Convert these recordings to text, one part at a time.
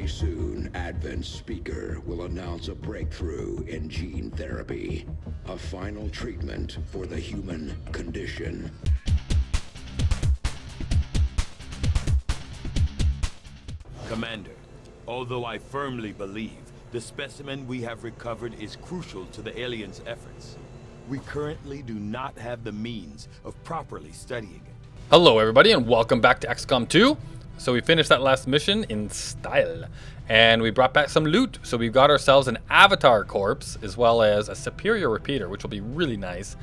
Very soon, Advent's speaker will announce a breakthrough in gene therapy. A final treatment for the human condition. Commander, although I firmly believe the specimen we have recovered is crucial to the aliens' efforts, we currently do not have the means of properly studying it. Hello everybody and welcome back to XCOM 2. So we finished that last mission in style and we brought back some loot. So we've got ourselves an avatar corpse as well as a superior repeater, which will be really nice.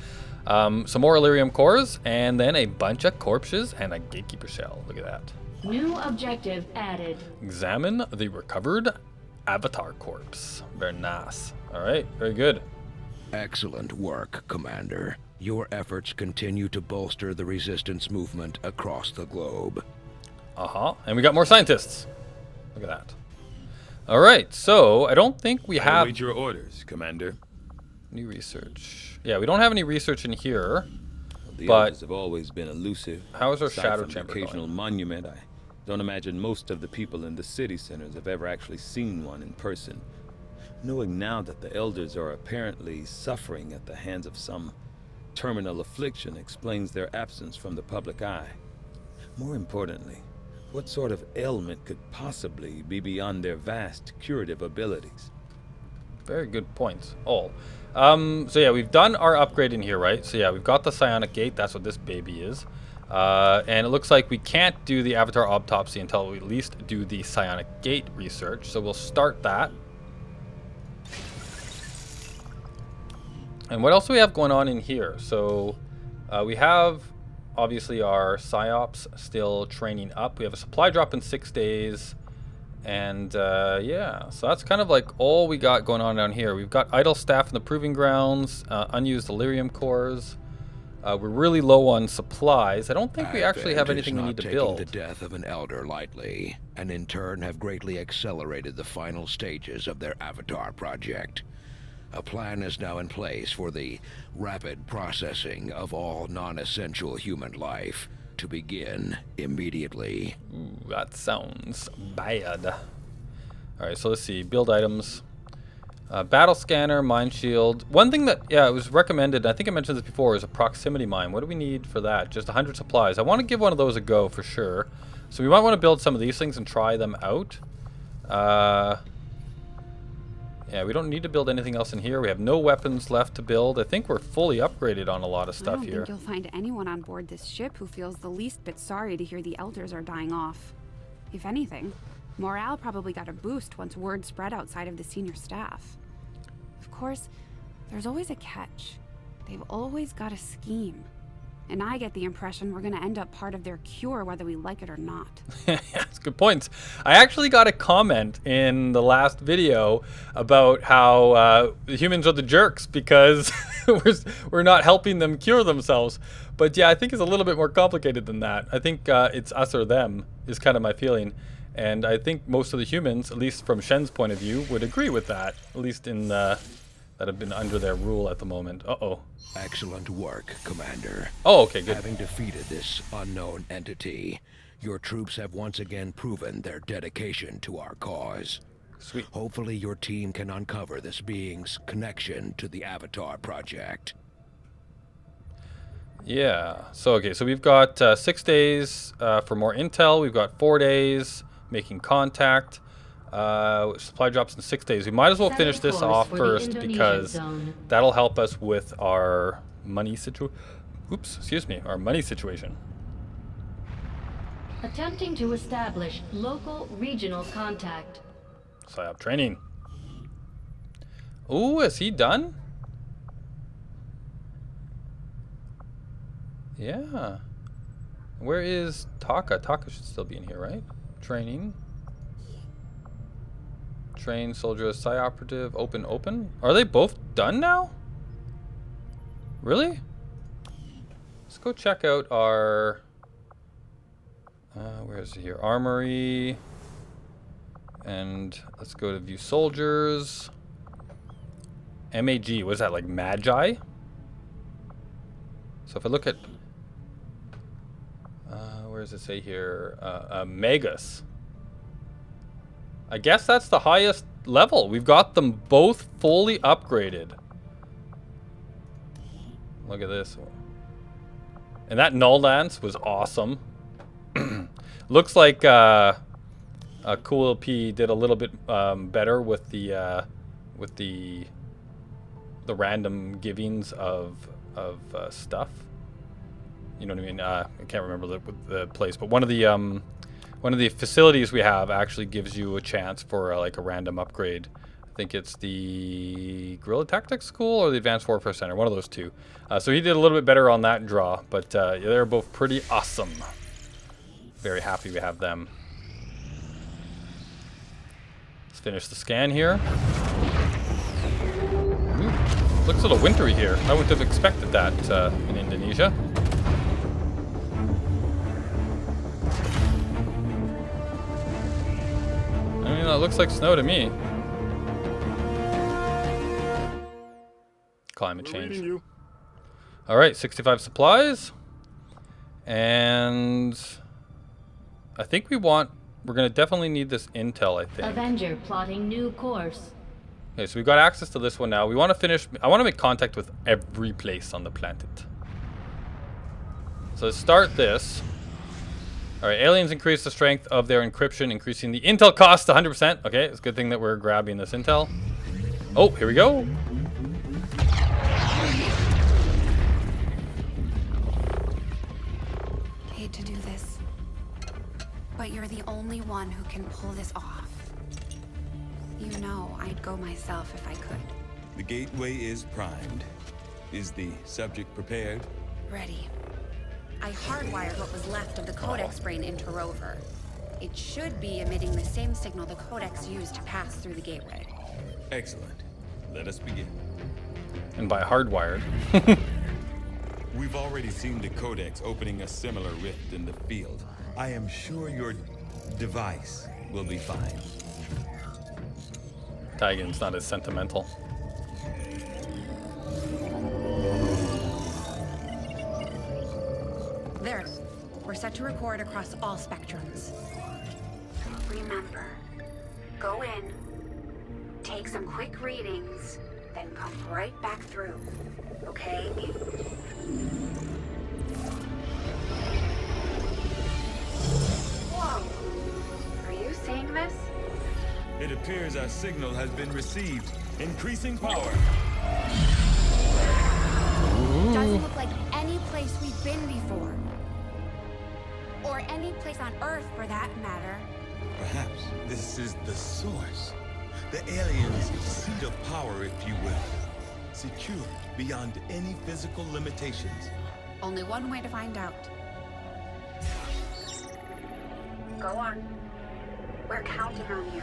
Some more Illyrium cores and then a bunch of corpses and a gatekeeper shell. Look at that. New objective added. Examine the recovered avatar corpse. Very nice. All right, very good. Excellent work, Commander. Your efforts continue to bolster the resistance movement across the globe. And we got more scientists. Look at that. All right, so I don't think we have... Await your orders, Commander. New research. Yeah, we don't have any research in here. The but elders have always been elusive. How is our Aside shadow from the chamber occasional going? monument, I don't imagine most of the people in the city centers have ever actually seen one in person. Knowing now that the elders are apparently suffering at the hands of some terminal affliction explains their absence from the public eye. More importantly, what sort of ailment could possibly be beyond their vast curative abilities? Very good points. So yeah, we've done our upgrade in here, right? So yeah, we've got the psionic gate. That's what this baby is. And it looks like we can't do the avatar autopsy until we at least do the psionic gate research. So we'll start that. And what else do we have going on in here? So we have obviously our psyops still training up. We have a supply drop in 6 days. And yeah, so that's kind of like all we got going on down here. We've got idle staff in the proving grounds, unused Illyrium cores. We're really low on supplies. I don't think we actually have anything we need to build. The death of an elder lightly, and in turn have greatly accelerated the final stages of their avatar project. A plan is now in place for the rapid processing of all non-essential human life to begin immediately. Ooh, that sounds bad. All right, so let's see. Build items. Battle scanner, mine shield. One thing that, yeah, it was recommended, I think I mentioned this before, is a proximity mine. What do we need for that? Just 100 supplies. I want to give one of those a go for sure. So we might want to build some of these things and try them out. Yeah, we don't need to build anything else in here. We have no weapons left to build. I think we're fully upgraded on a lot of stuff here. I don't think you'll find anyone on board this ship who feels the least bit sorry to hear the elders are dying off. If anything, morale probably got a boost once word spread outside of the senior staff. Of course, there's always a catch. They've always got a scheme. And I get the impression we're going to end up part of their cure whether we like it or not. Yeah, that's good points. I actually got a comment in the last video about how the humans are the jerks because we're not helping them cure themselves. But yeah, I think it's a little bit more complicated than that. I think it's us or them is kind of my feeling. And I think most of the humans, at least from Shen's point of view, would agree with that, at least in that have been under their rule at the moment. Excellent work, Commander. Oh, okay, good. Having defeated this unknown entity, your troops have once again proven their dedication to our cause. Sweet. Hopefully your team can uncover this being's connection to the Avatar project. Yeah, so okay, so we've got 6 days for more intel. We've got 4 days making contact. Supply drops in 6 days. We might as well finish this off first because that'll help us with our money situation. Oops, excuse me, our money situation. Attempting to establish local regional contact. PSYOP training. Ooh, is he done? Yeah. Where is Taka? Taka should still be in here, right? Training. Train soldier, PSY operative, open. Are they both done now? Really? Let's go check out our... where is it here? Armory. And let's go to view soldiers. MAG, what is that, like Magi? So if I look at... where does it say here? Magus. I guess that's the highest level. We've got them both fully upgraded. Look at this one. And that null lance was awesome. Looks like Cool P did a little bit better with the random givings of stuff. You know what I mean? I can't remember the place, but one of the facilities we have actually gives you a chance for like a random upgrade. I think it's the Guerrilla Tactics School or the Advanced Warfare Center, one of those two. So he did a little bit better on that draw, but yeah, they're both pretty awesome. Very happy we have them. Let's finish the scan here. Ooh, looks a little wintry here. I wouldn't have expected that in Indonesia. I mean, that looks like snow to me. Climate change. All right, 65 supplies. And I think we're going to definitely need this intel, I think. Avenger plotting new course. Okay, so we've got access to this one now. We want to finish, I want to make contact with every place on the planet. So let's start this. All right, aliens increase the strength of their encryption, increasing the intel cost to 100%. Okay, it's a good thing that we're grabbing this intel. Oh, here we go. Hate to do this, but you're the only one who can pull this off. You know I'd go myself if I could. The gateway is primed. Is the subject prepared? Ready. I hardwired what was left of the Codex brain into Rover. It should be emitting the same signal the Codex used to pass through the gateway. Excellent. Let us begin. And by hardwired. We've already seen the Codex opening a similar rift in the field. I am sure your device will be fine. Tigan's not as sentimental. There. We're set to record across all spectrums. Remember, go in, take some quick readings, then come right back through. Okay? Whoa. Are you seeing this? It appears our signal has been received. Increasing power. Doesn't look like any place we've been before. Or any place on Earth, for that matter. Perhaps this is the source. The aliens' seat of power, if you will. Secure beyond any physical limitations. Only one way to find out. Go on. We're counting on you.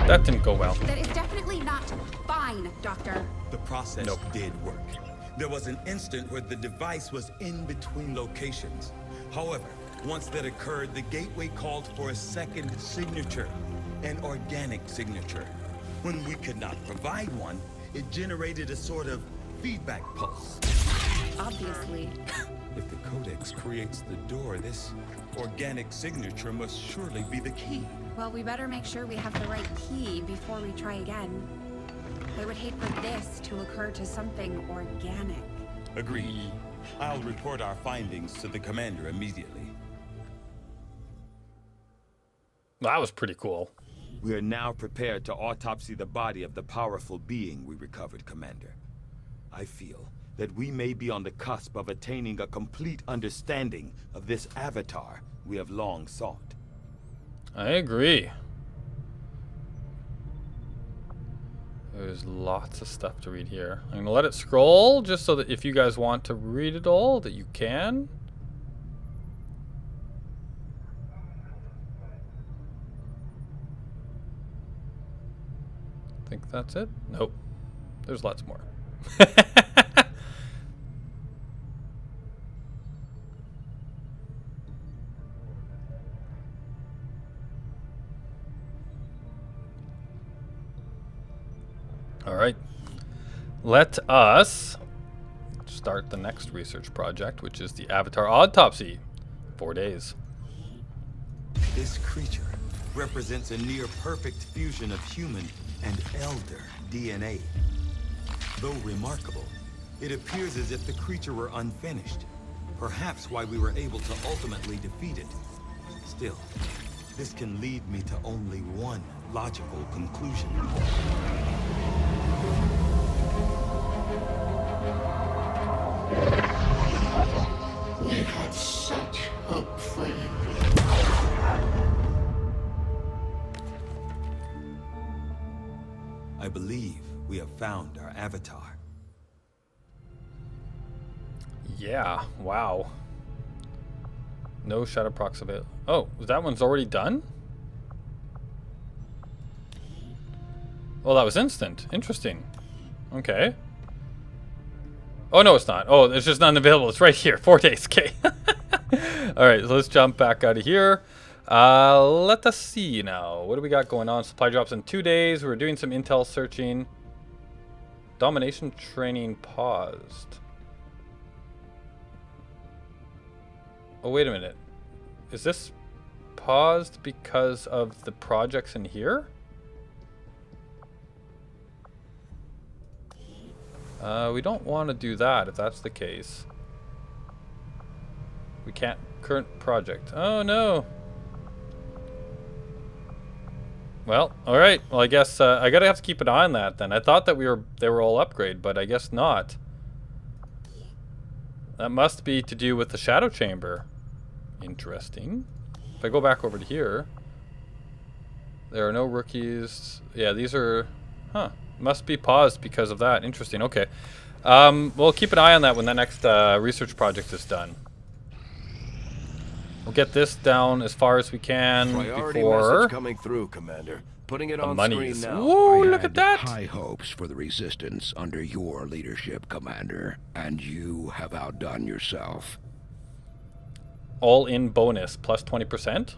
That didn't go well. That is definitely not fine, Doctor. The process Nope. did work. There was an instant where the device was in between locations. However, once that occurred, the gateway called for a second signature, an organic signature. When we could not provide one, it generated a sort of feedback pulse. Obviously. If the Codex creates the door, this organic signature must surely be the key. Well, we better make sure we have the right key before we try again. I would hate for this to occur to something organic. Agreed. I'll report our findings to the commander immediately. That was pretty cool. We are now prepared to autopsy the body of the powerful being we recovered, Commander. I feel that we may be on the cusp of attaining a complete understanding of this avatar we have long sought. I agree. There's lots of stuff to read here. I'm gonna let it scroll just so that if you guys want to read it all, that you can. I think that's it. Nope. There's lots more. All right. Let us start the next research project, which is the Avatar Autopsy. 4 days. This creature represents a near-perfect fusion of human and elder DNA. Though remarkable, it appears as if the creature were unfinished. Perhaps why we were able to ultimately defeat it. Still, this can lead me to only one logical conclusion. We had such hope for you. I believe we have found our avatar. Yeah, wow. No shadow proximate. Oh, that one's already done? Well, that was instant. Interesting. Okay. Oh, no, it's not. Oh, it's just not available. It's right here. 4 days. Okay. All right, so let's jump back out of here. Let us see now. What do we got going on? Supply drops in 2 days. We're doing some intel searching. Domination training paused. Oh, wait a minute. Is this paused because of the projects in here? We don't want to do that if that's the case. We can't. Current project. Oh, no. Well, all right. Well, I guess I gotta have to keep an eye on that then. I thought that they were all upgrade, but I guess not. That must be to do with the shadow chamber. Interesting. If I go back over to here, there are no rookies. Yeah, these are. Huh. Must be paused because of that. Interesting. Okay. We'll keep an eye on that when the next research project is done. We'll get this down as far as we can Priority before message coming through, Commander. Putting it the on monies. screen now. Whoa, I look had at that! high hopes for the Resistance under your leadership, Commander, and you have outdone yourself. All-in bonus plus 20%.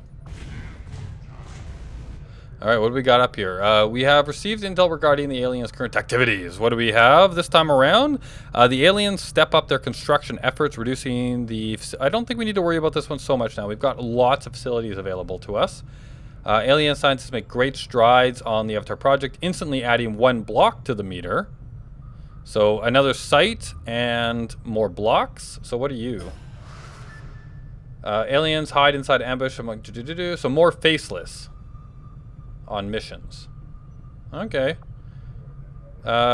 All right, what do we got up here? We have received intel regarding the aliens' current activities. What do we have this time around? The aliens step up their construction efforts, reducing the... I don't think we need to worry about this one so much now. We've got lots of facilities available to us. Alien scientists make great strides on the Avatar project, instantly adding 1 block to the meter. So another site and more blocks. So what are you? Aliens hide inside ambush. I'm like, so more faceless on missions. Okay.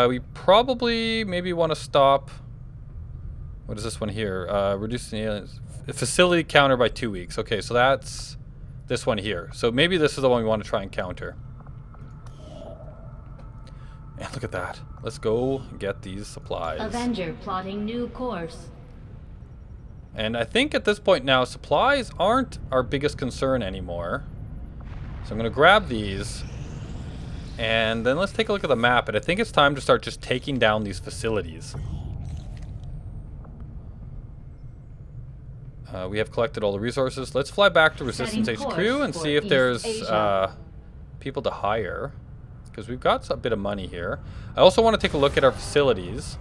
We probably maybe want to stop. What is this one here? Reducing the aliens facility counter by 2 weeks. Okay, so that's this one here. So maybe this is the one we want to try and counter. And look at that. Let's go get these supplies. Avenger plotting new course. And I think at this point now, supplies aren't our biggest concern anymore. So I'm going to grab these. And then let's take a look at the map. And I think it's time to start just taking down these facilities. We have collected all the resources. Let's fly back to Resistance HQ and see if there's people to hire. Because we've got a bit of money here. I also want to take a look at our facilities.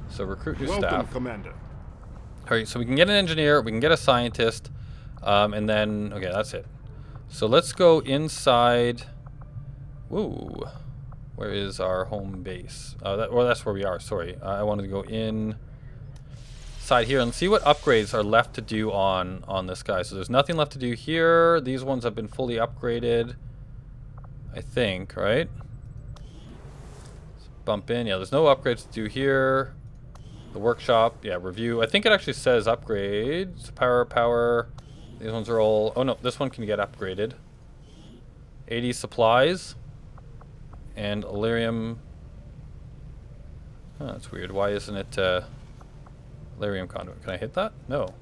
So recruit new staff. Commander. Alright, so we can get an engineer, we can get a scientist, and then, okay, that's it. So let's go inside. Woo. Where is our home base? Well, that's where we are, sorry. I wanted to go inside here and see what upgrades are left to do on this guy. So there's nothing left to do here. These ones have been fully upgraded, I think, right? Let's bump in. Yeah, there's no upgrades to do here. The workshop, yeah, review. I think it actually says upgrades. Power. These ones are all... Oh, no, this one can get upgraded. 80 supplies. And Illyrium... Oh, that's weird. Why isn't it Illyrium conduit? Can I hit that? No.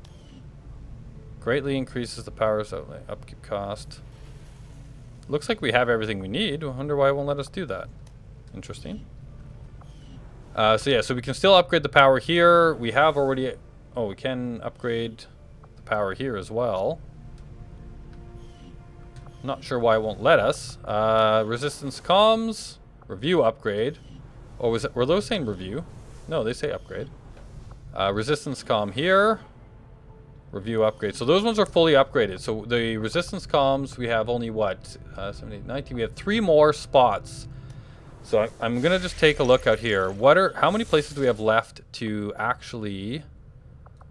Greatly increases the power's outlay. Upkeep cost. Looks like we have everything we need. I wonder why it won't let us do that. Interesting. So yeah, so we can still upgrade the power here. We have already... Oh, we can upgrade the power here as well. Not sure why it won't let us. Resistance comms. Review upgrade. Or were those saying review? No, they say upgrade. Resistance comm here. Review upgrade. So those ones are fully upgraded. So the resistance comms, we have only what? 17, 19. We have 3 more spots. So I'm gonna just take a look out here. How many places do we have left to actually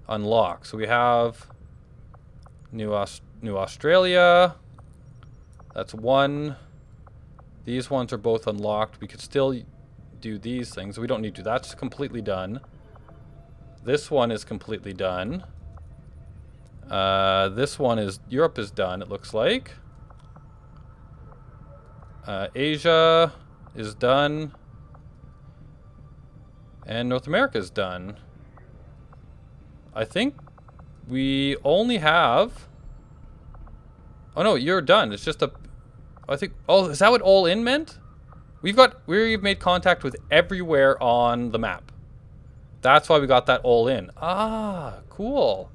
unlock? So we have New Australia. That's 1. These ones are both unlocked. We could still do these things. We don't need to. That's completely done. This one is completely done. This one is Europe is done. It looks like. Asia is done. And North America is done. I think we only have... Oh no, you're done. It's just a... I think... Oh, is that what all in meant? We've made contact with everywhere on the map. That's why we got that all in. Ah, cool.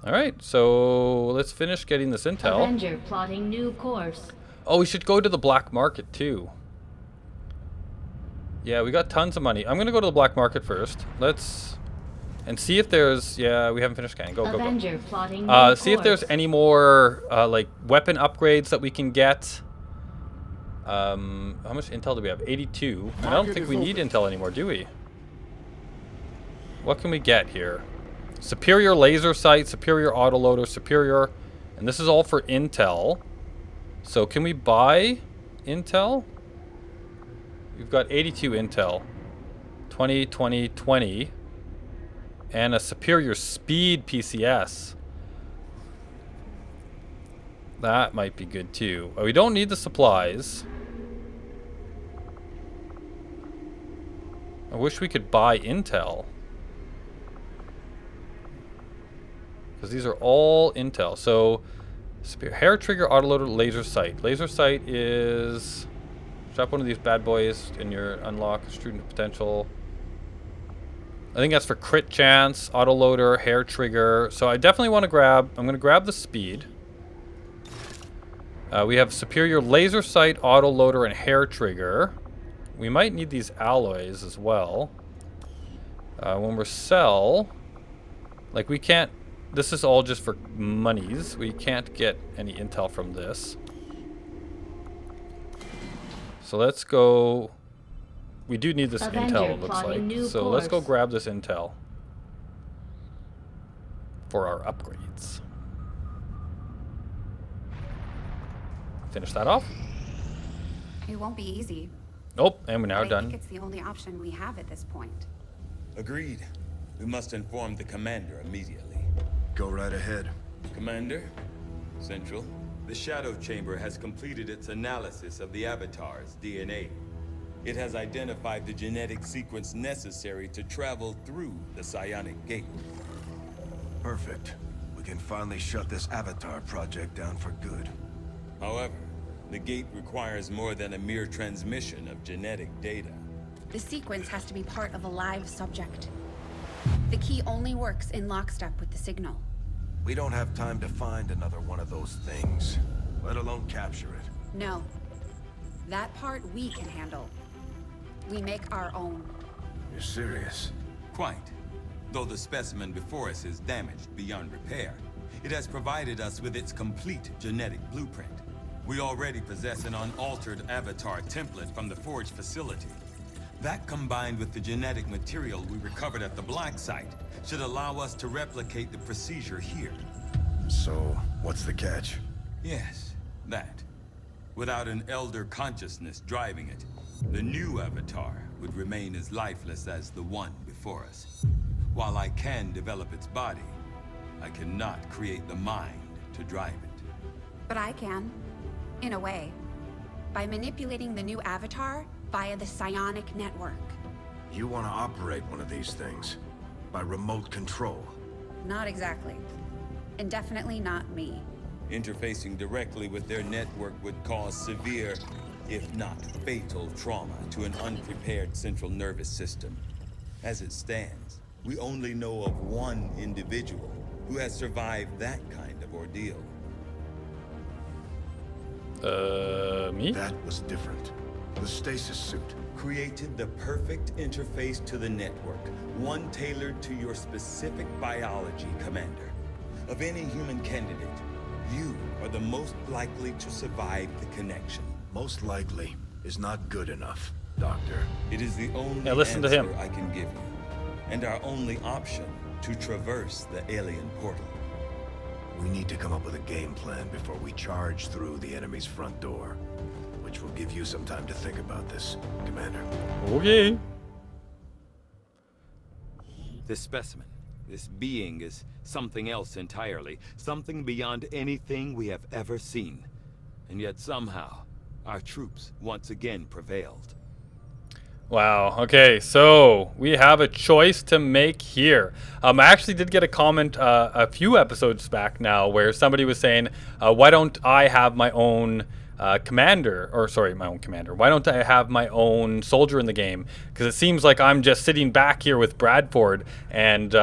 Alright, so let's finish getting this intel. Avenger plotting new course. Oh, we should go to the black market too. Yeah, we got tons of money. I'm gonna go to the black market first. Let's... And see if there's... Yeah, we haven't finished scanning. Go, Avenger go, plotting go. new See if there's course. any more, like, weapon upgrades that we can get. How much intel do we have? 82. I don't think we need intel anymore, do we? What can we get here? Superior laser sight, superior autoloader, superior... And this is all for intel. So can we buy intel? We've got 82 intel. 20, 20, 20. And a superior speed PCS. That might be good too. We don't need the supplies. I wish we could buy intel. Because these are all intel. So, hair trigger, autoloader, laser sight. Laser sight is... Drop one of these bad boys and your unlock student potential. I think that's for crit chance, autoloader, hair trigger. So I definitely want to grab... I'm going to grab the speed. We have superior laser sight, autoloader, and hair trigger. We might need these alloys as well. When we're sell... Like we can't... This is all just for monies. We can't get any intel from this. So let's go... We do need this Avenger intel, it looks plotting like. new So let's go course. grab this intel. For our upgrades. Finish that off. It won't be easy. Nope, and we're now But I done. think it's the only option we have at this point. Agreed. We must inform the commander immediately. Go right ahead. Commander, Central, the Shadow Chamber has completed its analysis of the Avatar's DNA. It has identified the genetic sequence necessary to travel through the Psionic Gate. Perfect. We can finally shut this Avatar project down for good. However, the gate requires more than a mere transmission of genetic data. The sequence has to be part of a live subject. The key only works in lockstep with the signal. We don't have time to find another one of those things, let alone capture it. No. That part we can handle. We make our own. You're serious? Quite. Though the specimen before us is damaged beyond repair, it has provided us with its complete genetic blueprint. We already possess an unaltered Avatar template from the Forge facility. That, combined with the genetic material we recovered at the Black Site, should allow us to replicate the procedure here. So, what's the catch? Yes, that. Without an Elder consciousness driving it, the new Avatar would remain as lifeless as the one before us. While I can develop its body, I cannot create the mind to drive it. But I can. In a way. By manipulating the new Avatar via the psionic network. You want to operate one of these things? By remote control? Not exactly. And definitely not me. Interfacing directly with their network would cause severe, if not fatal, trauma to an unprepared central nervous system. As it stands, we only know of one individual who has survived that kind of ordeal. Me? That was different. The stasis suit. Created the perfect interface to the network, one tailored to your specific biology, Commander. Of any human candidate, you are the most likely to survive the connection. Most likely is not good enough, Doctor. It is the only Now listen to him. answer I can give you, and our only option to traverse the alien portal. We need to come up with a game plan before we charge through the enemy's front door. Which will give you some time to think about this, Commander. Okay. This specimen, this being, is something else entirely. Something beyond anything we have ever seen. And yet somehow, our troops once again prevailed. Wow. Okay, so we have a choice to make here. I actually did get a comment a few episodes back now where somebody was saying, why don't I have my own commander, or sorry, my own commander. Why don't I have my own soldier in the game? Because it seems like I'm just sitting back here with Bradford and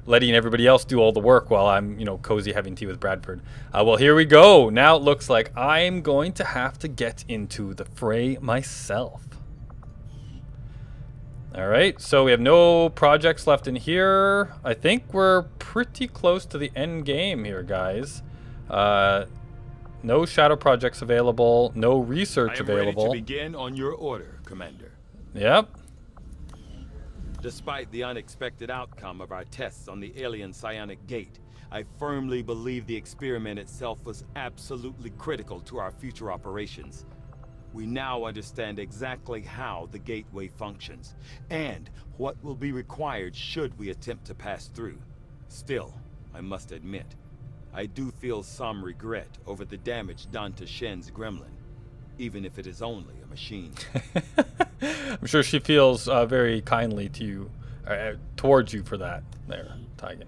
letting everybody else do all the work while I'm, you know, cozy having tea with Bradford. Well, here we go. Now it looks like I'm going to have to get into the fray myself. All right, so we have no projects left in here. I think we're pretty close to the end game here, guys. No shadow projects available, no research available. I am ready to begin on your order, Commander. Yep. Despite the unexpected outcome of our tests on the alien psionic gate, I firmly believe the experiment itself was absolutely critical to our future operations. We now understand exactly how the gateway functions, and what will be required should we attempt to pass through. Still, I must admit, I do feel some regret over the damage done to Shen's gremlin, even if it is only a machine. I'm sure she feels very kindly to you, towards you for that. There, Taigen.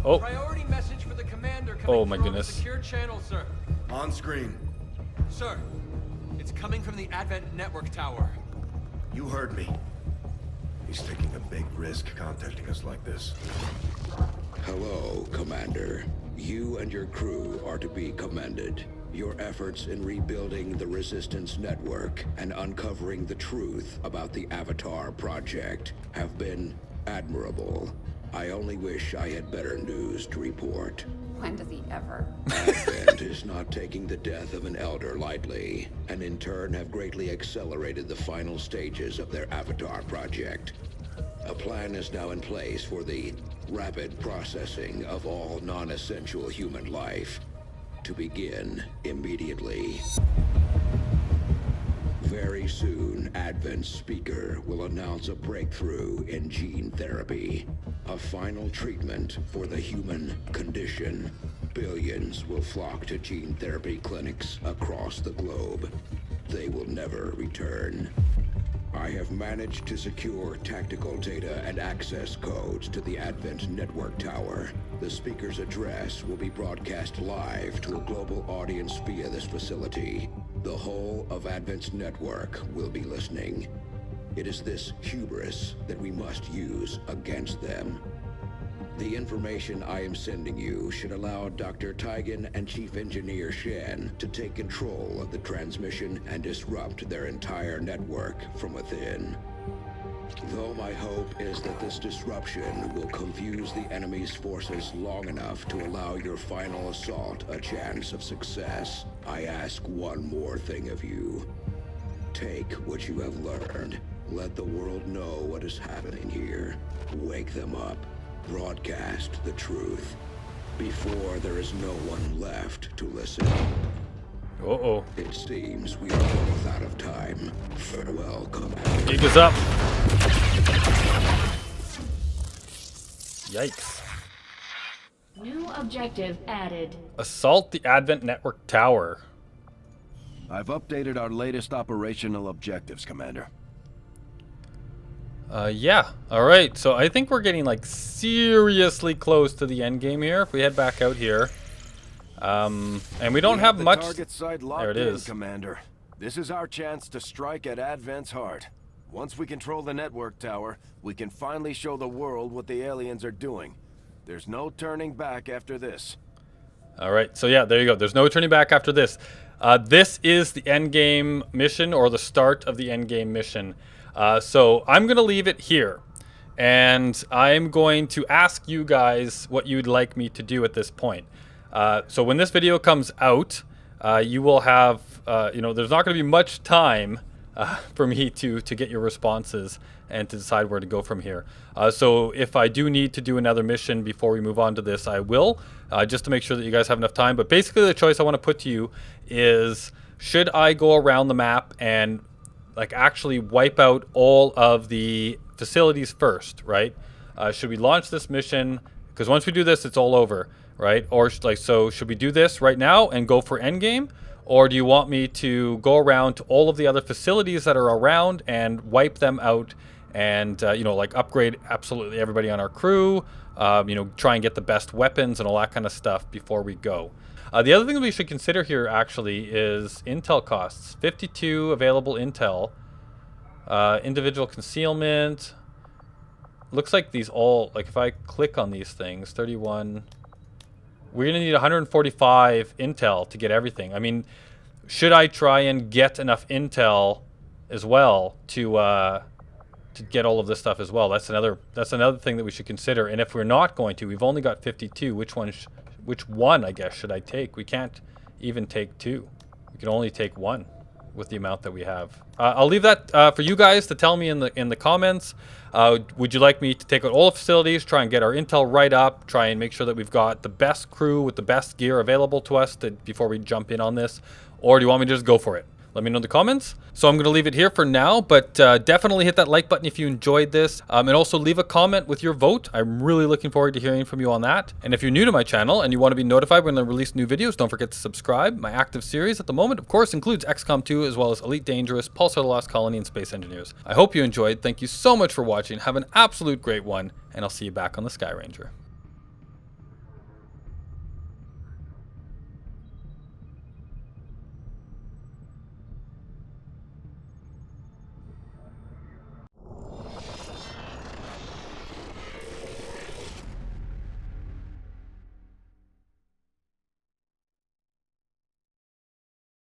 Oh. Priority message for the commander coming Oh my through on goodness. the secure channel, sir. On screen. Sir, it's coming from the Advent network tower. You heard me. He's taking a big risk contacting us like this. Hello, Commander. You and your crew are to be commended. Your efforts in rebuilding the Resistance network and uncovering the truth about the Avatar project have been admirable. I only wish I had better news to report. When does he ever? Advent is not taking the death of an elder lightly, and in turn have greatly accelerated the final stages of their Avatar project. A plan is now in place for the rapid processing of all non-essential human life, to begin immediately. Very soon, Advent's speaker will announce a breakthrough in gene therapy, a final treatment for the human condition. Billions will flock to gene therapy clinics across the globe. They will never return. I have managed to secure tactical data and access codes to the Advent network tower. The speaker's address will be broadcast live to a global audience via this facility. The whole of Advent's network will be listening. It is this hubris that we must use against them. The information I am sending you should allow Dr. Taigen and Chief Engineer Shen to take control of the transmission and disrupt their entire network from within. Though my hope is that this disruption will confuse the enemy's forces long enough to allow your final assault a chance of success, I ask one more thing of you. Take what you have learned. Let the world know what is happening here. Wake them up. Broadcast the truth before there is no one left to listen. Uh-oh. It seems we are both out of time. Farewell, Commander. Gig is up. Yikes. New objective added. Assault the Advent network tower. I've updated our latest operational objectives, Commander. Yeah. All right. So I think we're getting like seriously close to the end game here. If we head back out here, and we don't have much. Target site locked There it in, is. Commander. This is our chance to strike at Advent's heart. Once we control the network tower, we can finally show the world what the aliens are doing. There's no turning back after this. All right. So yeah, there you go. There's no turning back after this. This is the endgame mission, or the start of the endgame mission. So I'm going to leave it here. And I'm going to ask you guys what you'd like me to do at this point. So when this video comes out, you will have, there's not going to be much time for me to get your responses and to decide where to go from here. So if I do need to do another mission before we move on to this, I will, just to make sure that you guys have enough time. But basically the choice I want to put to you is, should I go around the map and like actually wipe out all of the facilities first, right? Should we launch this mission? Because once we do this, it's all over, right? Or so should we do this right now and go for endgame? Or do you want me to go around to all of the other facilities that are around and wipe them out and, like upgrade absolutely everybody on our crew, try and get the best weapons and all that kind of stuff before we go? The other thing that we should consider here actually is intel costs. 52 available intel, individual concealment. Looks like these all, like if I click on these things, 31, we're going to need 145 intel to get everything. I mean, should I try and get enough intel as well to get all of this stuff as well? That's another thing that we should consider. And if we're not going to, we've only got 52. Which one, I guess, should I take? We can't even take 2. We can only take 1 with the amount that we have. I'll leave that for you guys to tell me in the comments. Would you like me to take out all the facilities, try and get our intel right up, try and make sure that we've got the best crew with the best gear available to us before we jump in on this? Or do you want me to just go for it? Let me know in the comments. So I'm going to leave it here for now, but definitely hit that like button if you enjoyed this. And also leave a comment with your vote. I'm really looking forward to hearing from you on that. And if you're new to my channel and you want to be notified when I release new videos, don't forget to subscribe. My active series at the moment, of course, includes XCOM 2, as well as Elite Dangerous, Pulsar the Lost Colony, and Space Engineers. I hope you enjoyed. Thank you so much for watching. Have an absolute great one, and I'll see you back on the Sky Ranger.